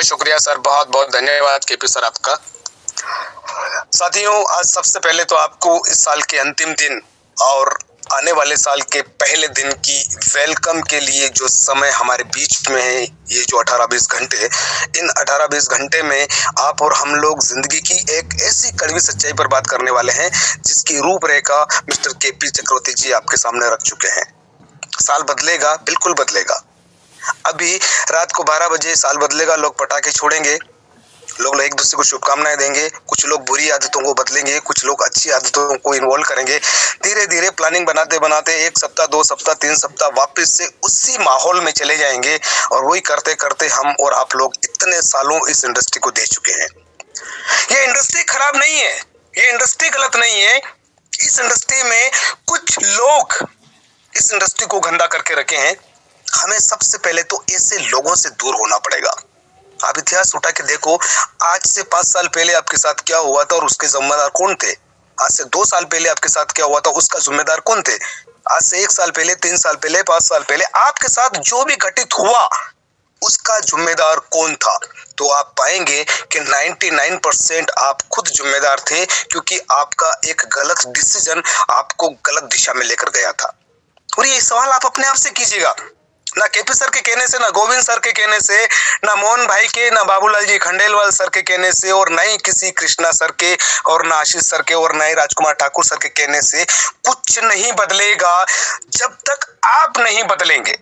शुक्रिया सर, बहुत बहुत धन्यवाद केपी सर आपका। साथियों, आज सबसे पहले तो आपको इस साल के अंतिम दिन और आने वाले साल के पहले दिन की वेलकम के लिए जो समय हमारे बीच में है, ये जो 18-20 घंटे, इन 18-20 घंटे में आप और हम लोग जिंदगी की एक ऐसी कड़वी सच्चाई पर बात करने वाले हैं जिसकी रूपरेखा मिस्टर केपी चक्रवर्ती जी आपके सामने रख चुके हैं। साल बदलेगा, बिल्कुल बदलेगा। अभी रात को 12 बजे साल बदलेगा, लोग पटाखे छोड़ेंगे, लोग एक दूसरे को शुभकामनाएं देंगे, कुछ लोग बुरी आदतों को बदलेंगे, कुछ लोग अच्छी आदतों को इन्वॉल्व करेंगे। धीरे धीरे प्लानिंग बनाते बनाते 1 सप्ताह, 2 सप्ताह, 3 सप्ताह वापस से उसी माहौल में चले जाएंगे और वही करते करते हम और आप लोग इतने सालों इस इंडस्ट्री को दे चुके हैं। ये इंडस्ट्री खराब नहीं है, ये इंडस्ट्री गलत नहीं है। इस इंडस्ट्री में कुछ लोग इस इंडस्ट्री को गंदा करके रखे हैं। हमें सबसे पहले तो ऐसे लोगों से दूर होना पड़ेगा। आप इतिहास उठा के देखो, आज से 5 साल पहले आपके साथ क्या हुआ था और उसके जिम्मेदार कौन थे? आज से 2 साल पहले आपके साथ क्या हुआ था, उसका जिम्मेदार कौन थे? आज से 1 साल पहले, 3 साल पहले, 5 साल पहले आपके साथ जो भी घटित हुआ, उसका जिम्मेदार कौन था? तो आप पाएंगे कि 99% आप खुद जिम्मेदार थे, क्योंकि आपका एक गलत डिसीजन आपको गलत दिशा में लेकर गया था। और ये सवाल आप अपने आप से कीजिएगा, ना केपी सर के कहने से, ना गोविंद सर के कहने से, ना मोहन भाई के, ना बाबूलाल जी खंडेलवाल सर के कहने से, और ना ही किसी कृष्णा सर के, और ना आशीष सर के, और ना ही राजकुमार ठाकुर सर के कहने से कुछ नहीं बदलेगा जब तक आप नहीं बदलेंगे।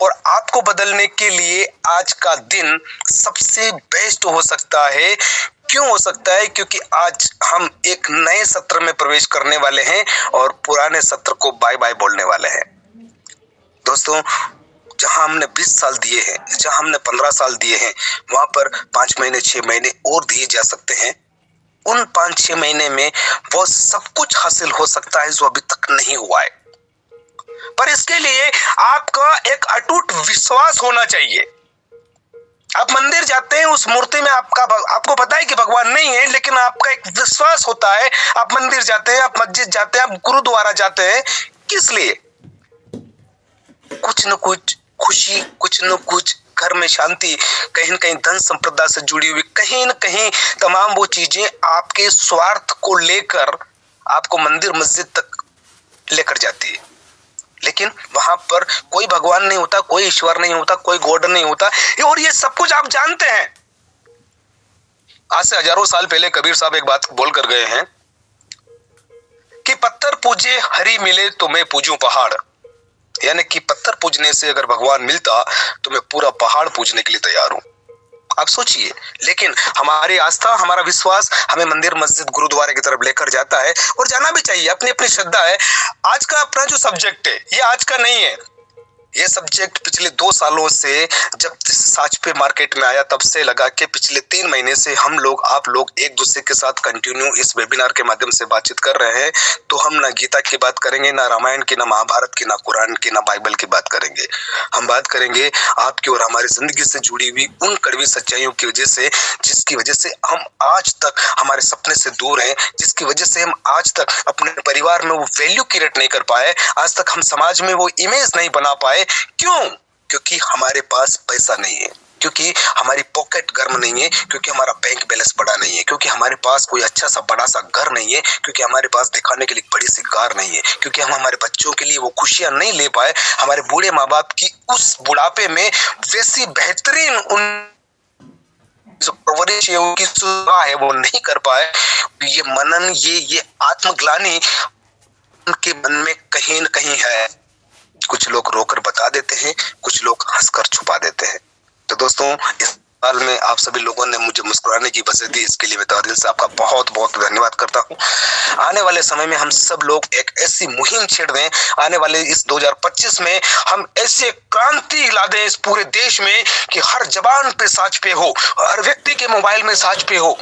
और आपको बदलने के लिए आज का दिन सबसे बेस्ट हो सकता है। क्यों हो सकता है? क्योंकि आज हम एक नए सत्र में प्रवेश करने वाले हैं और पुराने सत्र को बाय बाय बोलने वाले हैं। दोस्तों, जहां हमने 20 साल दिए हैं, जहां हमने 15 साल दिए हैं, वहां पर 5 महीने, 6 महीने और दिए जा सकते हैं। उन 5-6 महीने में वो सब कुछ हासिल हो सकता है जो अभी तक नहीं हुआ है। पर इसके लिए आपका एक अटूट विश्वास होना चाहिए। आप मंदिर जाते हैं, उस मूर्ति में आपको पता है कि भगवान नहीं है, लेकिन आपका एक विश्वास होता है। आप मंदिर जाते हैं, आप मस्जिद जाते हैं, आप गुरुद्वारा जाते हैं, किस लिए? कुछ न कुछ खुशी, कुछ न कुछ घर में शांति, कहीं न कहीं धन संपदा से जुड़ी हुई, कहीं न कहीं तमाम वो चीजें आपके स्वार्थ को लेकर आपको मंदिर मस्जिद तक लेकर जाती है। लेकिन वहां पर कोई भगवान नहीं होता, कोई ईश्वर नहीं होता, कोई गॉड नहीं होता, और ये सब कुछ आप जानते हैं। आज से हजारों साल पहले कबीर साहब एक बात बोल कर गए हैं कि पत्थर पूजे हरि मिले तो मैं पूजूं पहाड़। यानी कि पत्थर पूजने से अगर भगवान मिलता तो मैं पूरा पहाड़ पूजने के लिए तैयार हूं। आप सोचिए, लेकिन हमारी आस्था, हमारा विश्वास हमें मंदिर मस्जिद गुरुद्वारे की तरफ लेकर जाता है, और जाना भी चाहिए, अपनी अपनी श्रद्धा है। आज का अपना जो सब्जेक्ट है, ये आज का नहीं है। ये सब्जेक्ट पिछले 2 सालों से जब साच पे मार्केट में आया, तब से लगा के पिछले 3 महीने से हम लोग, आप लोग एक दूसरे के साथ कंटिन्यू इस वेबिनार के माध्यम से बातचीत कर रहे हैं। तो हम ना गीता की बात करेंगे, ना रामायण की, ना महाभारत की, ना कुरान की, ना बाइबल की बात करेंगे। हम बात करेंगे आपकी और हमारी जिंदगी से जुड़ी हुई उन कड़वी सच्चाइयों की वजह से, जिसकी वजह से हम आज तक हमारे सपने से दूर हैं, जिसकी वजह से हम आज तक अपने परिवार में वो वैल्यू क्रिएट नहीं कर पाए, आज तक हम समाज में वो इमेज नहीं बना पाए। क्यों? क्योंकि हमारे पास पैसा नहीं है, क्योंकि हमारी पॉकेट गर्म नहीं है, क्योंकि हमारा बैंक बैलेंस बड़ा नहीं है, क्योंकि हमारे पास कोई अच्छा सा बड़ा सा घर नहीं है, क्योंकि हमारे पास दिखाने के लिए बड़ी सी कार नहीं है, क्योंकि हम हमारे बच्चों के लिए वो खुशियां नहीं ले पाए, हमारे बूढ़े माँ बाप की उस बुढ़ापे में वैसी बेहतरीन उन जो परवरिश है, उनकी सुविधा है, वो नहीं कर पाए। ये मनन, ये आत्मग्लानि उनके मन में कहीं न कहीं है। कुछ लोग रोकर बता देते हैं, कुछ लोग हंसकर छुपा देते हैं। तो दोस्तों, इस साल में आप सभी लोगों ने मुझे मुस्कुराने की वजह दी, इसके लिए मैं तहे दिल से आपका बहुत बहुत धन्यवाद करता हूँ। आने वाले समय में हम सब लोग एक ऐसी मुहिम छेड़ दें, आने वाले इस 2025 में हम ऐसे क्रांति ला दें इस पूरे देश में कि हर जबान पे साच पे हो, हर व्यक्ति के मोबाइल में साच पे हो,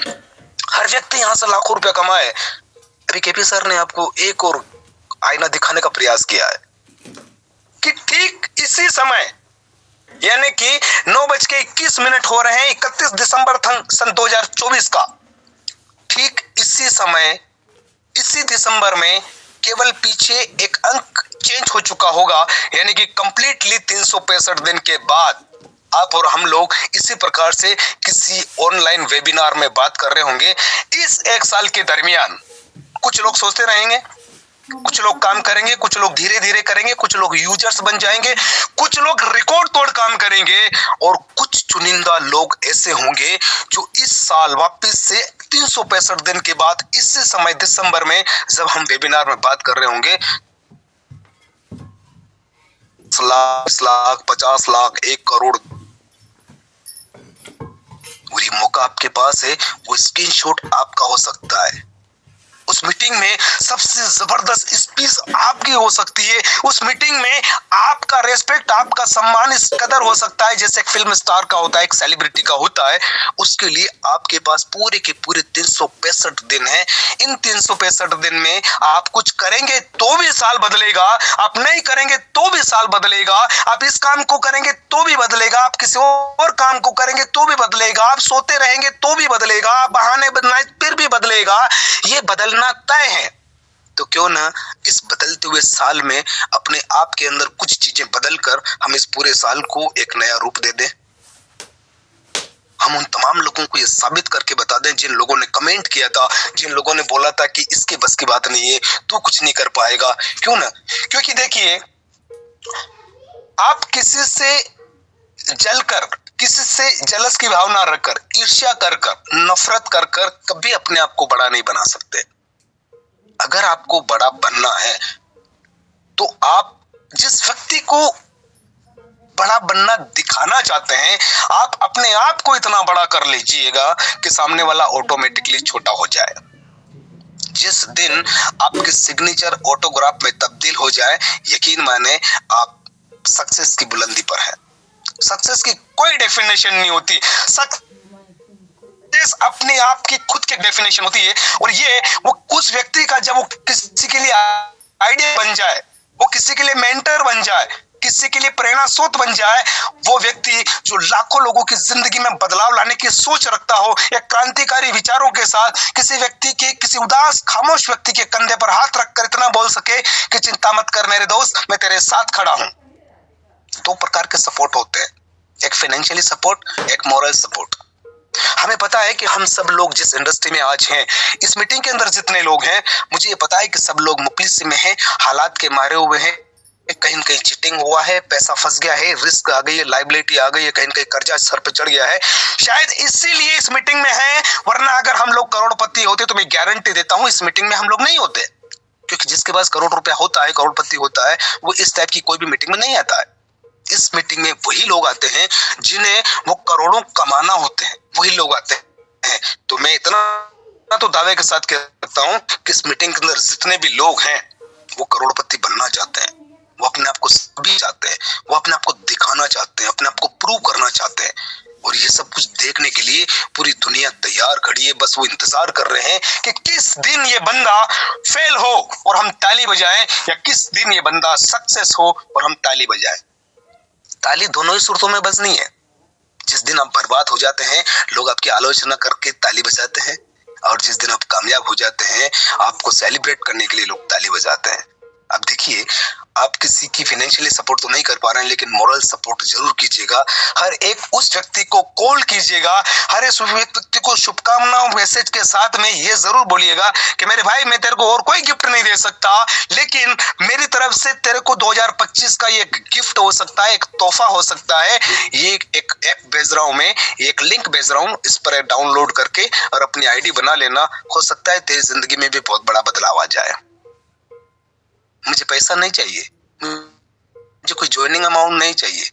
हर व्यक्ति यहाँ से लाखों रुपया कमाए। अभी केपी सर ने आपको एक और आईना दिखाने का प्रयास किया है कि ठीक इसी समय, यानी कि 9:21 हो रहे हैं, 31 दिसंबर सन 2024 का, ठीक इसी समय, इसी दिसंबर में केवल पीछे एक अंक चेंज हो चुका होगा, यानी कि कंप्लीटली 365 दिन के बाद आप और हम लोग इसी प्रकार से किसी ऑनलाइन वेबिनार में बात कर रहे होंगे। इस 1 साल के दरमियान कुछ लोग सोचते रहेंगे, कुछ लोग काम करेंगे, कुछ लोग धीरे धीरे करेंगे, कुछ लोग यूजर्स बन जाएंगे, कुछ लोग रिकॉर्ड तोड़ काम करेंगे और कुछ चुनिंदा लोग ऐसे होंगे जो इस साल वापस से 365 दिन के बाद इसी समय दिसंबर में जब हम वेबिनार में बात कर रहे होंगे, 10 लाख 50 लाख 1 करोड़ और ये मौका आपके पास है। वो स्क्रीनशॉट आपका हो सकता है। उस मीटिंग में सबसे जबरदस्त स्पीच आपकी हो सकती है। उस मीटिंग में आपका रेस्पेक्ट, आपका सम्मान इस कदर हो सकता है जैसे एक फिल्म स्टार का होता है, एक सेलिब्रिटी का होता है। उसके लिए आपके पास पूरे के पूरे 365 दिन है। इन 365 दिन में आप कुछ करेंगे तो भी साल बदलेगा, आप नहीं करेंगे तो भी साल बदलेगा, आप इस काम को करेंगे तो भी बदलेगा, आप किसी और काम को करेंगे तो भी बदलेगा, आप सोते रहेंगे तो भी बदलेगा, आप बहाने बनाए फिर भी बदलेगा। ये बदलना तय है। तो क्यों ना इस बदलते हुए साल में अपने आप के अंदर कुछ चीजें बदलकर हम इस पूरे साल को एक नया रूप दे दें। हम उन तमाम लोगों को ये साबित करके बता दें जिन लोगों ने कमेंट किया था, जिन लोगों ने बोला था कि इसके बस की बात नहीं है, तू कुछ नहीं कर पाएगा। क्यों ना? क्योंकि देखिए, आप किसी से जलकर, किसी से जलस की भावना रखकर, ईर्ष्या कर कर, नफरत कर कर कभी अपने आप को बड़ा नहीं बना सकते। अगर आपको बड़ा बनना है तो आप जिस व्यक्ति को बड़ा बनना दिखाना चाहते हैं, आप अपने आप को इतना बड़ा कर लीजिएगा कि सामने वाला ऑटोमेटिकली छोटा हो जाए। जिस दिन आपके सिग्नेचर ऑटोग्राफ में तब्दील हो जाए, यकीन माने आप सक्सेस की बुलंदी पर है। सक्सेस की कोई डेफिनेशन नहीं होती। सक्सेस अपने आप की खुद की डेफिनेशन होती है और ये वो उस व्यक्ति का जब वो किसी के लिए आइडिया बन जाए, वो किसी के लिए मेंटर बन जाए, किसी के लिए प्रेरणा स्रोत बन जाए, वो व्यक्ति जो लाखों लोगों की जिंदगी में बदलाव लाने की सोच रखता हो या क्रांतिकारी विचारों के साथ किसी व्यक्ति के, किसी उदास खामोश व्यक्ति के कंधे पर हाथ रखकर इतना बोल सके कि चिंता मत कर मेरे दोस्त, मैं तेरे साथ खड़ा हूं। 2 प्रकार के सपोर्ट होते हैं, एक फाइनेंशियली सपोर्ट, एक मॉरल सपोर्ट। हमें पता है कि हम सब लोग जिस इंडस्ट्री में आज हैं, इस मीटिंग के अंदर जितने लोग हैं, मुझे ये पता है कि सब लोग मुफलिसी में हैं, हालात के मारे हुए हैं, कहीं न कहीं चीटिंग हुआ है, पैसा फंस गया है, रिस्क आ गई है, लायबिलिटी आ गई है, कहीं न कहीं कर्जा सर पे चढ़ गया है। शायद इसीलिए इस मीटिंग में है, वरना अगर हम लोग करोड़पति होते तो मैं गारंटी देता हूं इस मीटिंग में हम लोग नहीं होते। क्योंकि जिसके पास करोड़ रुपया होता है, करोड़पति होता है, वो इस टाइप की कोई भी मीटिंग में नहीं आता है। इस मीटिंग में वही लोग आते हैं जिन्हें वो करोड़ों कमाना होते हैं, वही लोग आते हैं। तो मैं इतना तो दावे के साथ कहता हूं कि इस मीटिंग के अंदर जितने भी लोग हैं वो करोड़पति बनना चाहते हैं, वो अपने आप को भी चाहते हैं, वो अपने आप को दिखाना चाहते हैं, अपने आप को प्रूव करना चाहते हैं। और ये सब कुछ देखने के लिए पूरी दुनिया तैयार खड़ी है, बस वो इंतजार कर रहे हैं कि किस दिन ये बंदा फेल हो और हम ताली बजाएं, या किस दिन ये बंदा सक्सेस हो और हम ताली बजाएं। ताली दोनों ही सूरतों में बजनी है। जिस दिन आप बर्बाद हो जाते हैं, लोग आपकी आलोचना करके ताली बजाते हैं, और जिस दिन आप कामयाब हो जाते हैं, आपको सेलिब्रेट करने के लिए लोग ताली बजाते हैं। अब देखिए, आप किसी की फाइनेंशियली सपोर्ट तो नहीं कर पा रहे हैं, लेकिन मॉरल सपोर्ट जरूर कीजिएगा। हर एक उस व्यक्ति को कॉल कीजिएगा, हर एक व्यक्ति को शुभकामनाओं मैसेज के साथ में ये जरूर बोलिएगा कि मेरे भाई, मैं तेरे को और कोई गिफ्ट नहीं दे सकता, लेकिन मेरी तरफ से तेरे को 2025 का ये गिफ्ट हो सकता है, एक तोहफा हो सकता है। ये एक ऐप भेज रहा हूं मैं, एक लिंक भेज रहा हूं, इस पर डाउनलोड करके और अपनी आईडी बना लेना। हो सकता है तेरी जिंदगी में भी बहुत बड़ा बदलाव आ जाए। मुझे पैसा नहीं चाहिए, मुझे कोई ज्वाइनिंग अमाउंट नहीं चाहिए,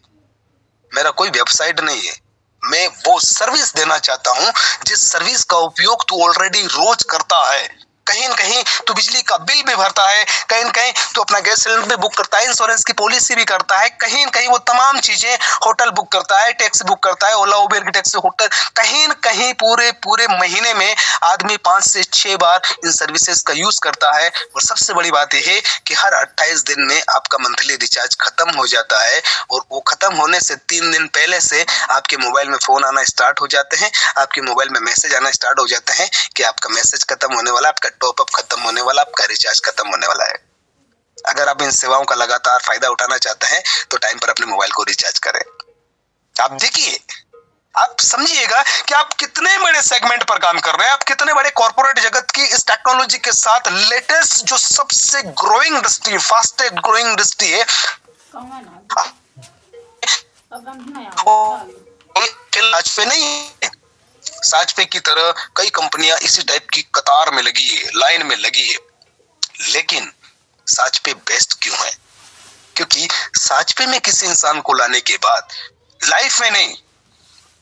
मेरा कोई वेबसाइट नहीं है। मैं वो सर्विस देना चाहता हूं जिस सर्विस का उपयोग तू ऑलरेडी रोज करता है। कहीं न कहीं तू बिजली का बिल भी भरता है, कहीं न कहीं तू अपना गैस सिलेंडर भी बुक करता है, इंश्योरेंस की पॉलिसी भी करता है, कहीं न कहीं वो तमाम चीजें, होटल बुक करता है, टैक्सी बुक करता है, ओला उबेर की टैक्सी, होटल, कहीं न कहीं पूरे महीने में आदमी 5 से 6 बार इन सर्विसेज का यूज करता है। और सबसे बड़ी बात यह है कि हर 28 दिन में आपका मंथली रिचार्ज खत्म हो जाता है, और वो खत्म होने से 3 दिन पहले से आपके मोबाइल में फोन आना स्टार्ट हो जाते हैं, आपके मोबाइल में मैसेज आना स्टार्ट हो जाते हैं कि आपका मैसेज खत्म होने वाला, आपका टॉप अप खत्म होने वाला, आपका रिचार्ज खत्म होने वाला है। अगर आप इन सेवाओं का लगातार फायदा उठाना चाहते हैं तो टाइम पर अपने मोबाइल को रिचार्ज करें। आप देखिए, आप समझिएगा कि आप कितने बड़े सेगमेंट पर काम कर रहे हैं, आप कितने बड़े कॉर्पोरेट जगत की इस टेक्नोलॉजी के साथ लेटेस्ट जो सबसे growing industry, fastest growing industry है, आज पे नहीं है। साजपे की तरह कई कंपनियां इसी टाइप की कतार में लगी है, लाइन में लगी है, लेकिन साजपे बेस्ट क्यों है? क्योंकि साजपे में किसी इंसान को लाने के बाद लाइफ में नहीं,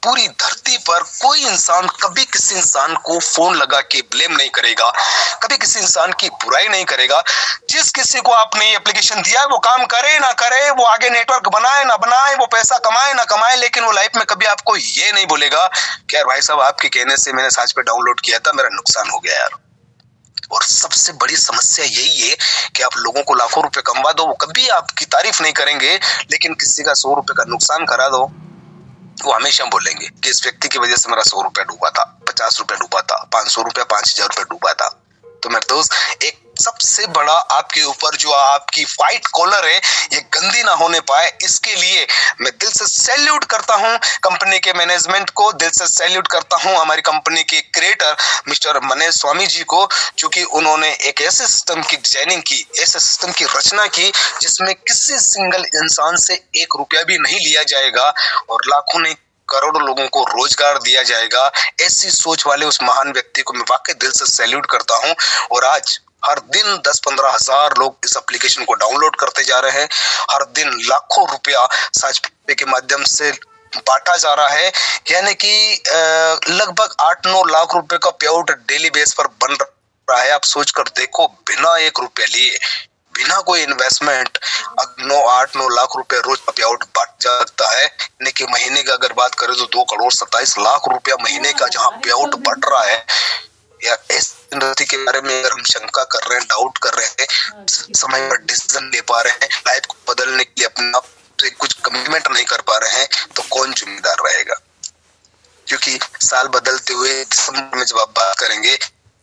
पूरी धरती पर कोई इंसान कभी किसी इंसान को फोन लगा के ब्लेम नहीं करेगा, कभी किसी इंसान की बुराई नहीं करेगा। जिस किसी को आपने एप्लीकेशन दिया है वो काम करे ना करे, वो आगे नेटवर्क बनाए ना बनाए, वो पैसा कमाए ना कमाए, लेकिन वो लाइफ में कभी आपको ये नहीं बोलेगा कि यार भाई साहब आपके कहने से मैंने साजपे डाउनलोड किया था, मेरा नुकसान हो गया यार। और सबसे बड़ी समस्या यही है कि आप लोगों को लाखों रुपए कमवा दो, वो कभी आपकी तारीफ नहीं करेंगे, लेकिन किसी का 100 रुपए का नुकसान करा दो, वो हमेशा बोलेंगे कि इस व्यक्ति की वजह से मेरा 100 रुपया डूबा था, 50 रुपया डूबा था, 500 रुपया, 5000 रुपया डूबा था। तो मेरे दोस्त, एक सबसे बड़ा आपके ऊपर जो आपकी व्हाइट कॉलर है ये गंदी ना होने पाए, इसके लिए मैं दिल से सैल्यूट करता हूं कंपनी के मैनेजमेंट को, दिल से सैल्यूट करता हूं हमारी कंपनी के क्रिएटर मिस्टर मनीष स्वामी जी को, क्योंकि उन्होंने एक ऐसे सिस्टम की डिजाइनिंग की, ऐसे सिस्टम की रचना की जिसमें किसी सिंगल इंसान से 1 रुपया भी नहीं लिया जाएगा और लाखों नहीं करोड़ों लोगों को रोजगार दिया जाएगा। ऐसी सोच वाले उस महान व्यक्ति को मैं वाकई दिल से सैल्यूट करता हूं। और आज हर दिन 10-15 हजार लोग इस एप्लीकेशन को डाउनलोड करते जा रहे हैं, हर दिन लाखों रुपया साजपे के माध्यम से बांटा जा रहा है, यानी कि लगभग 8-9 लाख रुपए का पे आउट डेली बेस पर बन रहा है। आप सोच कर देखो, बिना 1 रुपया लिए, बिना कोई इन्वेस्टमेंट 8-9 लाख रुपए रोज पे आउट बढ़ जाता है। यानी कि महीने का अगर बात करें तो 2,27,00,000 रुपया महीने का जहां पे आउट बढ़ रहा है, या इस इंडस्ट्री के बारे में अगर हम शंका कर रहे हैं, डाउट कर रहे हैं, समय पर डिसीजन ले पा रहे हैं, लाइफ को बदलने के लिए अपने आप से कुछ कमिटमेंट नहीं कर पा रहे हैं, तो कौन जिम्मेदार रहेगा? क्योंकि साल बदलते हुए दिसंबर में जब आप बात करेंगे,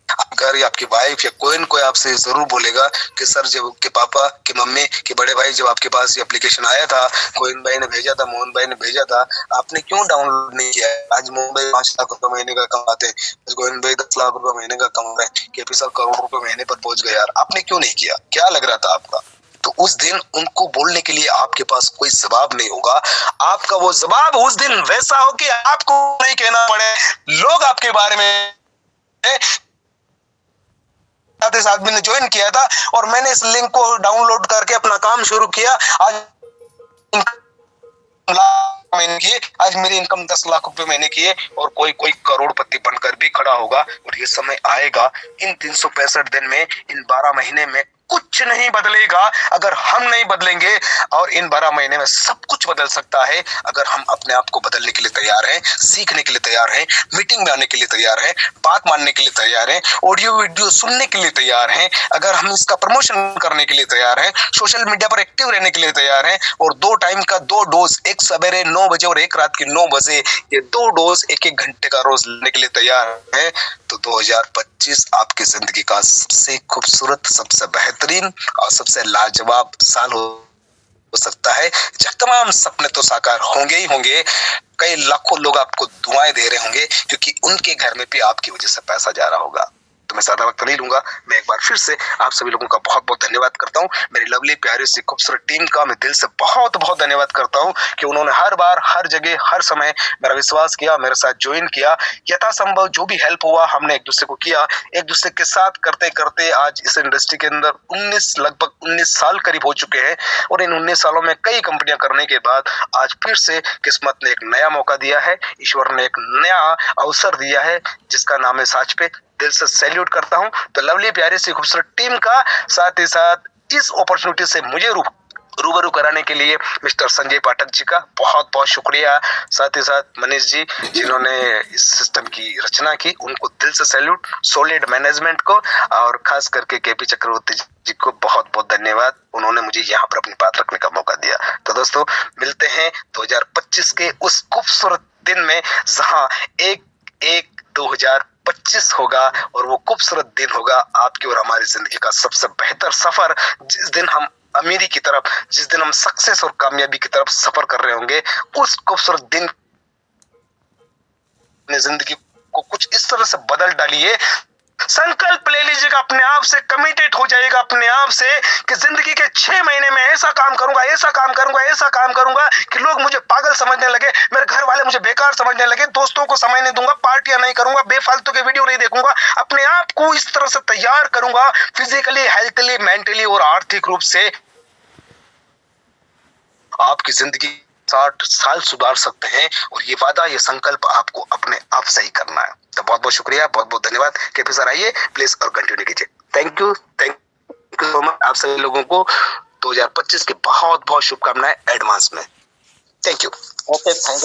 अगर आपकी वाइफ या कोई न कोई आपसे जरूर बोलेगा कि सर जब के पापा के मम्मी के बड़े भाई जब आपके पास ये एप्लीकेशन आया था, कोइन भाई ने भेजा था, मोहन भाई ने भेजा था, आपने क्यों डाउनलोड नहीं किया? आज मोहन भाई 5 लाख रुपए महीने का कमाते हैं, गोविंद भाई 10 लाख रुपए महीने का कमा रहे हैं, केपी साहब करोड़ रुपए महीने पर पहुंच गए, यार आपने क्यों नहीं किया? क्या लग रहा था आपका? तो उस दिन उनको बोलने के लिए आपके पास कोई जवाब नहीं होगा। आपका वो जवाब उस दिन वैसा हो कि आपको नहीं कहना पड़े, लोग आपके बारे में इस आदमी ने ज्वाइन किया था और मैंने इस लिंक को डाउनलोड करके अपना काम शुरू किया, आज आज मेरी इनकम 10 लाख रुपए महीने की है, और कोई करोड़पति बनकर भी खड़ा होगा। और ये समय आएगा, इन 365 दिन में, इन 12 महीने में कुछ नहीं बदलेगा अगर हम नहीं बदलेंगे, और इन 12 महीने में सब कुछ बदल सकता है अगर हम अपने आप को बदलने के लिए तैयार हैं, सीखने के लिए तैयार हैं, मीटिंग में आने के लिए तैयार हैं, बात मानने के लिए तैयार हैं, ऑडियो वीडियो सुनने के लिए तैयार हैं, अगर हम इसका प्रमोशन करने के लिए तैयार हैं, सोशल मीडिया पर एक्टिव रहने के लिए तैयार हैं, और 2 टाइम का 2 डोज, एक सवेरे 9 बजे और एक रात के 9 बजे, ये 2 डोज 1-1 घंटे का रोज लेने के लिए तैयार है, तो 2025 आपकी जिंदगी का सबसे खूबसूरत, सबसे बेहतरीन और सबसे लाजवाब साल हो सकता है, जब तमाम सपने तो साकार होंगे ही होंगे। कई लाखों लोग आपको दुआएं दे रहे होंगे, क्योंकि उनके घर में भी आपकी वजह से पैसा जा रहा होगा। तो मैं ज्यादा वक्त नहीं लूंगा, मैं एक बार फिर से आप सभी लोगों का बहुत बहुत धन्यवाद करता हूं। मेरी लवली प्यारी सी खूबसूरत टीम का मैं दिल से बहुत बहुत धन्यवाद करता हूं कि उन्होंने हर बार, हर जगह, हर समय मेरा विश्वास किया, मेरे साथ ज्वाइन किया। यथासंभव जो भी हेल्प हुआ हमने एक दूसरे को किया, एक दूसरे के साथ करते करते आज इस इंडस्ट्री के अंदर लगभग 19 साल करीब हो चुके हैं, और इन 19 सालों में कई कंपनियां करने के बाद आज फिर से किस्मत ने एक नया मौका दिया है, ईश्वर ने एक नया अवसर दिया है, जिसका नाम है साजपे। दिल से सैल्यूट करता हूं तो लवली प्यारी सी खूबसूरत टीम का, साथ ही साथ इस अपॉर्चुनिटी से मुझे रूबरू कराने के लिए मिस्टर संजय पाठक जी का बहुत बहुत शुक्रिया, साथ ही साथ मनीष जी जिन्होंने इस सिस्टम की रचना की, उनको दिल से सैल्यूट, सॉलिड मैनेजमेंट को, और खास करके केपी चक्रवर्ती जी को बहुत बहुत धन्यवाद, उन्होंने मुझे यहाँ पर अपनी बात रखने का मौका दिया। तो दोस्तों, मिलते हैं 2025 के उस खूबसूरत दिन में जहां 2025 होगा, और वो खूबसूरत दिन होगा आपकी और हमारी जिंदगी का सबसे बेहतर सफर, जिस दिन हम अमीरी की तरफ, जिस दिन हम सक्सेस और कामयाबी की तरफ सफर कर रहे होंगे, उस खूबसूरत दिन अपनी जिंदगी को कुछ इस तरह से बदल डालिए, संकल्प ले लीजिएगा, अपने आप से कमिटेड हो जाइएगा अपने आप से कि जिंदगी के 6 महीने में ऐसा काम करूंगा, ऐसा काम करूंगा, ऐसा काम करूंगा कि लोग मुझे पागल समझने लगे, मेरे घर वाले मुझे बेकार समझने लगे, दोस्तों को समय नहीं दूंगा, पार्टियां नहीं करूंगा, बेफालतू के वीडियो नहीं देखूंगा, अपने आप को इस तरह से तैयार करूंगा फिजिकली, हेल्थली, मेंटली और आर्थिक रूप से, आपकी जिंदगी 60 साल सुधार सकते हैं। और ये वादा, ये संकल्प आपको अपने आप से ही करना है। तो बहुत बहुत शुक्रिया, बहुत बहुत धन्यवाद। केपी सर आइए प्लीज और कंटिन्यू कीजिए। थैंक यू सो मच आप सभी लोगों को 2025 की बहुत बहुत शुभकामनाएं एडवांस में। Thank you. Okay, thank you.